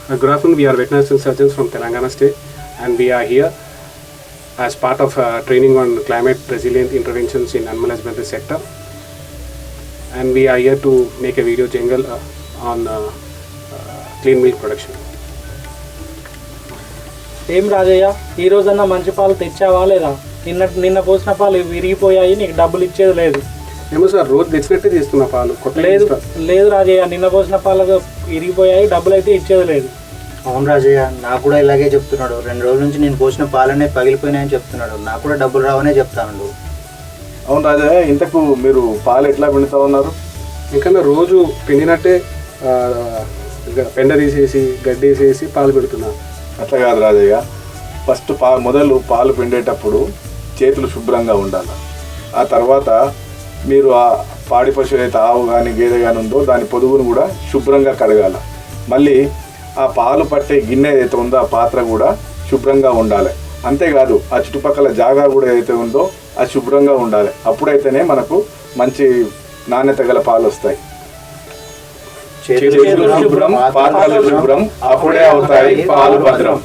Good afternoon. We are veterinary surgeons from Telangana state, and we are here as part of training on climate resilient interventions in animal husbandry sector. And we are here to make a video jingle on clean milk production. ఏం రాజయ్య, ఈ రోజన్నా మంచి పాలు తెచ్చావా లేదా? నిన్న పోసిన పాలు విరిగిపోయాయి, నీకు డబ్బులు ఇచ్చేది లేదు. ఏమో సార్, రోజు తెచ్చినట్టే తీస్తున్న పాలు. లేదు రాజయ్య, నిన్న పోసిన పాలు విరిగిపోయాయి, డబ్బులు అయితే ఇచ్చేది లేదు. అవును రాజయ్య, నాకు కూడా ఇలాగే చెప్తున్నాడు. 2 రోజుల నుంచి నేను పోసిన పాలనే పగిలిపోయినాయని చెప్తున్నాడు. నాకు కూడా డబ్బులు రావనే చెప్తాను. అవును రాజయ్య, ఇంతకు మీరు పాలు ఎట్లా పిండుతా ఉన్నారు? ఇంకా రోజు పిండినట్టే పెండ తీసేసి గడ్డి వేసేసి పాలు పెడుతున్నాను. అట్లా కాదు రాజయ్య, ఫస్ట్ మొదలు పాలు పిండేటప్పుడు చేతులు శుభ్రంగా ఉండాలి. ఆ తర్వాత మీరు ఆ పాడి పశువు అయితే ఆవు కానీ గేదె కానీ ఉందో దాని పొదుగును కూడా శుభ్రంగా కడగాలి. మళ్ళీ ఆ పాలు పట్టే గిన్నె ఏదైతే ఉందో ఆ పాత్ర కూడా శుభ్రంగా ఉండాలి. అంతేకాదు ఆ చుట్టుపక్కల జాగా కూడా ఏదైతే ఉందో అది శుభ్రంగా ఉండాలి. అప్పుడైతేనే మనకు మంచి నాణ్యత గల పాలు వస్తాయి. చేతులు శుభ్రం, పాత్రలు శుభ్రం, అప్పుడే అవుతాయి పాలు భద్రం.